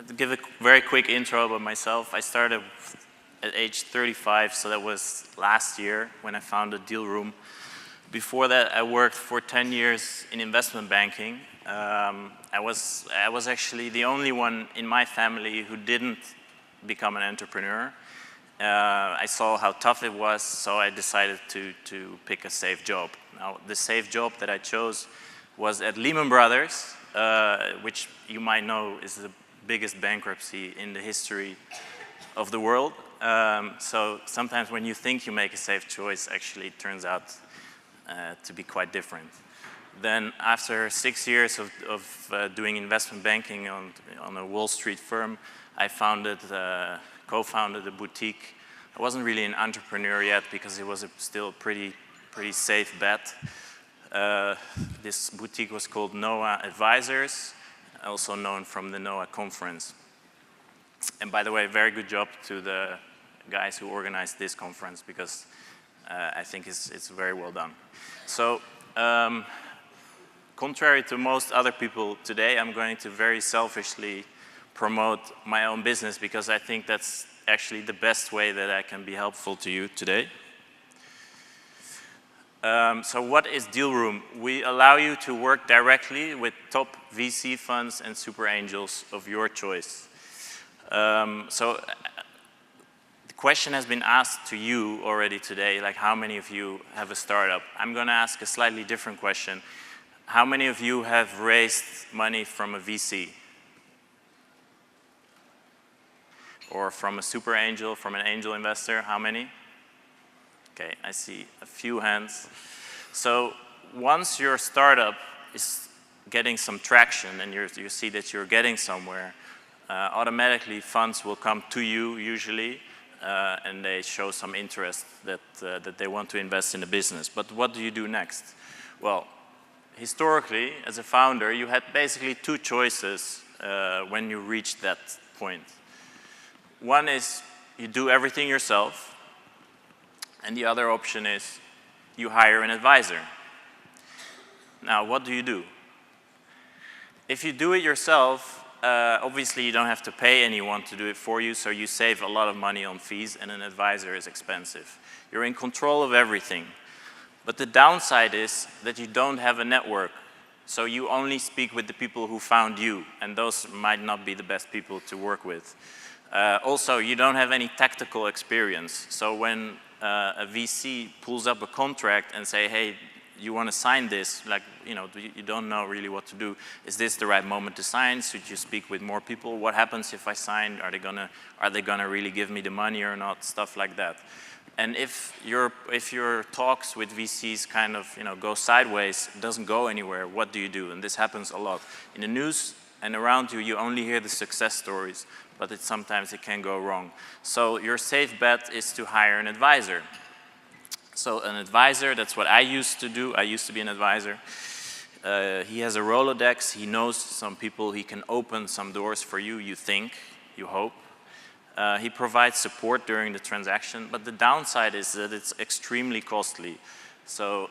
To give a very quick intro about myself, I started at age 35, so that was last year when I founded Dealroom. Before that, I worked for 10 years in investment banking. I was actually the only one in my family who didn't become an entrepreneur. I saw how tough it was, so I decided to pick a safe job. Now, the safe job that I chose was at Lehman Brothers, which you might know is the biggest bankruptcy in the history of the world. So sometimes when you think you make a safe choice, actually it turns out to be quite different. Then after 6 years of doing investment banking on a Wall Street firm, I co-founded a boutique. I wasn't really an entrepreneur yet because it was still a pretty safe bet. This boutique was called Noah Advisors, also known from the Noah conference. And by the way, very good job to the guys who organized this conference, because I think it's very well done. So, contrary to most other people today, I'm going to very selfishly promote my own business, because I think that's actually the best way that I can be helpful to you today. So what is Dealroom? We allow you to work directly with top VC funds and super angels of your choice. So the question has been asked to you already today, like how many of you have a startup? I'm going to ask a slightly different question. How many of you have raised money from a VC? Or from a super angel, from an angel investor? How many? Okay, I see a few hands. So once your startup is getting some traction and you see that you're getting somewhere, automatically funds will come to you usually, and they show some interest that they want to invest in the business. But what do you do next? Well, historically, as a founder, you had basically two choices when you reached that point. One is you do everything yourself, and the other option is you hire an advisor. Now, what do you do? If you do it yourself, obviously you don't have to pay anyone to do it for you, so you save a lot of money on fees, and an advisor is expensive. You're in control of everything. But the downside is that you don't have a network, so you only speak with the people who found you, and those might not be the best people to work with. Also, you don't have any tactical experience, so when a VC pulls up a contract and say, hey, you want to sign this, like, you don't know really what to do. Is this the right moment to sign? Should you speak with more people? What happens if I sign? Are they gonna really give me the money or not? Stuff like that. And if your talks with VCs kind of go sideways, doesn't go anywhere, what do you do? And this happens a lot. In the news and around you, you only hear the success stories, but sometimes it can go wrong. So your safe bet is to hire an advisor. So an advisor, that's what I used to do. I used to be an advisor. He has a Rolodex. He knows some people. He can open some doors for you, you think, you hope. He provides support during the transaction, but the downside is that it's extremely costly. So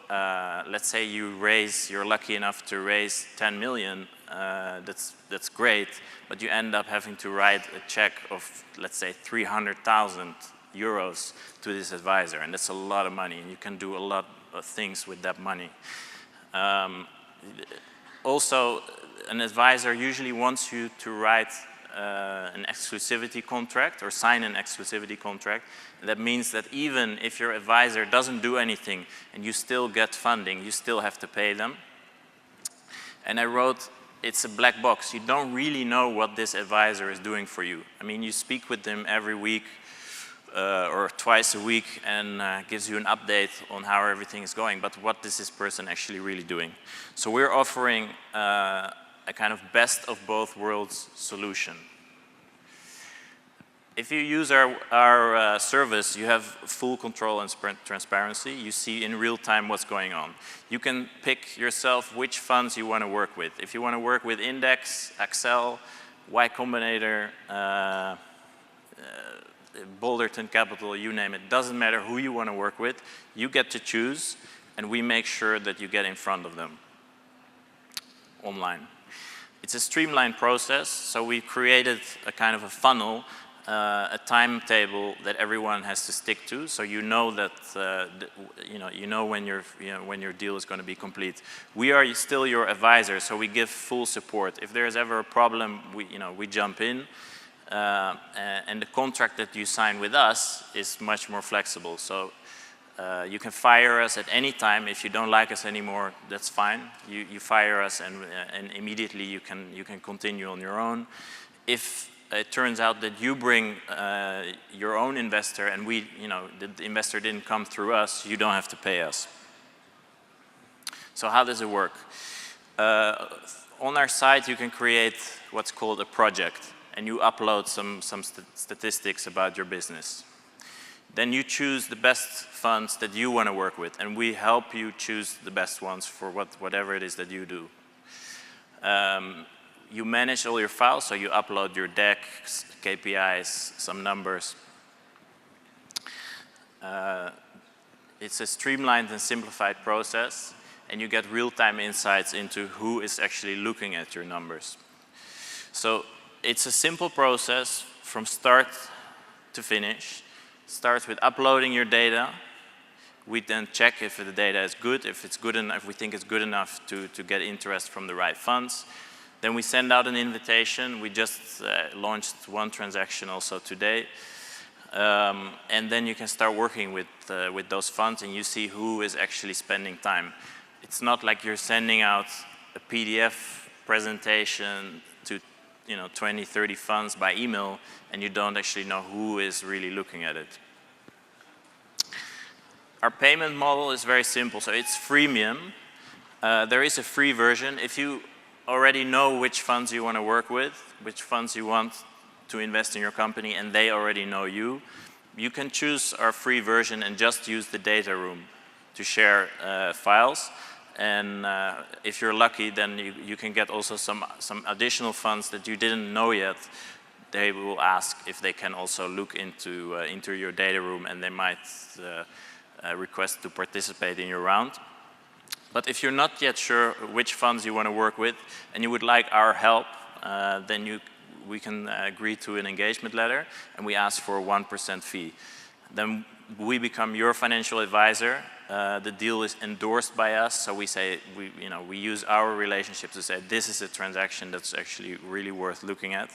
let's say you're lucky enough to raise 10 million. That's great, but you end up having to write a check of, let's say, 300,000 euros to this advisor, and that's a lot of money, and you can do a lot of things with that money. Also, an advisor usually wants you to write an exclusivity contract or sign an exclusivity contract. That means that even if your advisor doesn't do anything and you still get funding, you still have to pay them. And I wrote, it's a black box. You don't really know what this advisor is doing for you. I mean, you speak with them every week or twice a week and gives you an update on how everything is going, but what is this person actually really doing? So we're offering a kind of best of both worlds solution. If you use our service, you have full control and transparency. You see in real time what's going on. You can pick yourself which funds you want to work with. If you want to work with Index, Accel, Y Combinator, Boulderton Capital, you name it. Doesn't matter who you want to work with. You get to choose, and we make sure that you get in front of them online. It's a streamlined process, so we created a kind of a funnel, a timetable that everyone has to stick to, so you know that you know when your deal is going to be complete. We are still your advisor, so we give full support. If there is ever a problem, we jump in, and the contract that you sign with us is much more flexible. So you can fire us at any time. If you don't like us anymore, that's fine. You fire us, and immediately you can continue on your own. If it turns out that you bring your own investor, and the investor didn't come through us, you don't have to pay us. So how does it work? On our site, you can create what's called a project, and you upload some statistics about your business. Then you choose the best funds that you want to work with, and we help you choose the best ones for whatever it is that you do. You manage all your files, so you upload your decks, KPIs, some numbers. It's a streamlined and simplified process, and you get real-time insights into who is actually looking at your numbers. So it's a simple process from start to finish. Starts with uploading your data. We then check if the data is good, if it's good enough, if we think it's good enough to get interest from the right funds. Then we send out an invitation. We just launched one transaction also today. And then you can start working with those funds, and you see who is actually spending time. It's not like you're sending out a PDF presentation to 20, 30 funds by email, and you don't actually know who is really looking at it. Our payment model is very simple, so it's freemium. There is a free version. If you already know which funds you want to work with, which funds you want to invest in your company, and they already know you, you can choose our free version and just use the data room to share files. And if you're lucky, then you can get also some additional funds that you didn't know yet. They will ask if they can also look into your data room, and they might request to participate in your round. But if you're not yet sure which funds you want to work with, and you would like our help, then we can agree to an engagement letter, and we ask for a 1% fee. Then we become your financial advisor. The deal is endorsed by us, so we say we use our relationship to say this is a transaction that's actually really worth looking at,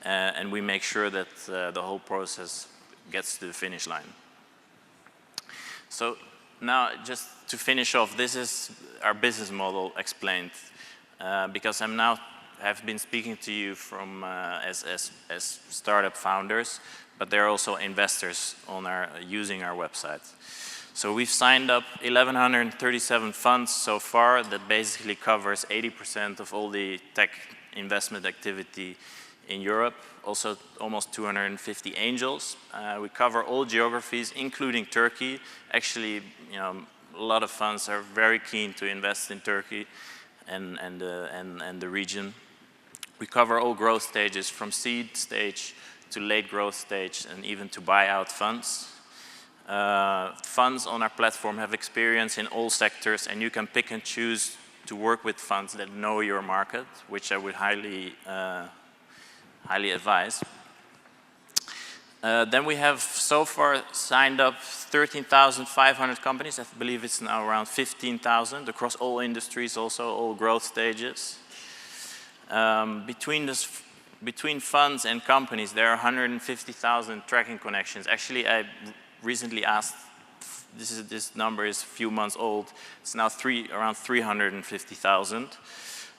and we make sure that the whole process gets to the finish line. So now, just to finish off, this is our business model explained, because have been speaking to you from as startup founders, but they're also investors using our website. So we've signed up 1,137 funds so far. That basically covers 80% of all the tech investment activity in Europe. Also almost 250 angels. We cover all geographies, including Turkey. Actually, a lot of funds are very keen to invest in Turkey and the region. We cover all growth stages, from seed stage to late growth stage, and even to buyout funds. Funds on our platform have experience in all sectors, and you can pick and choose to work with funds that know your market, which I would highly advise. Then we have so far signed up 13,500 companies. I believe it's now around 15,000 across all industries, also all growth stages. Between funds and companies, there are 150,000 tracking connections. Actually, I recently asked, this number is a few months old. It's now around 350,000.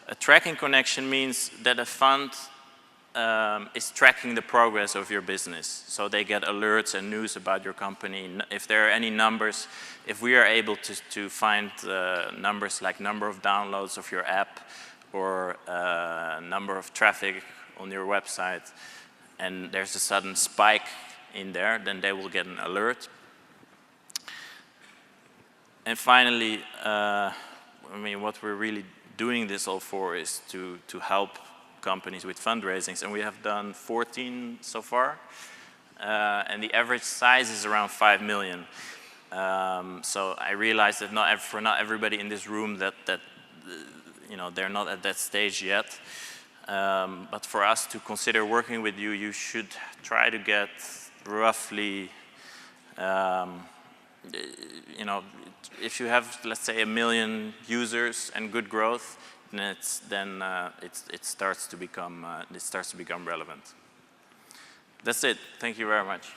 A tracking connection means that a fund is tracking the progress of your business. So they get alerts and news about your company. If there are any numbers, if we are able to find numbers like number of downloads of your app, or number of traffic on your website, and there's a sudden spike in there, then they will get an alert. And finally, what we're really doing this all for is to help companies with fundraisings, and we have done 14 so far, and the average size is around 5 million. So I realize that for not everybody in this room that they're not at that stage yet, But for us to consider working with you, you should try to get roughly, you know, if you have, let's say, 1 million users and good growth, then it starts to become relevant. That's it. Thank you very much.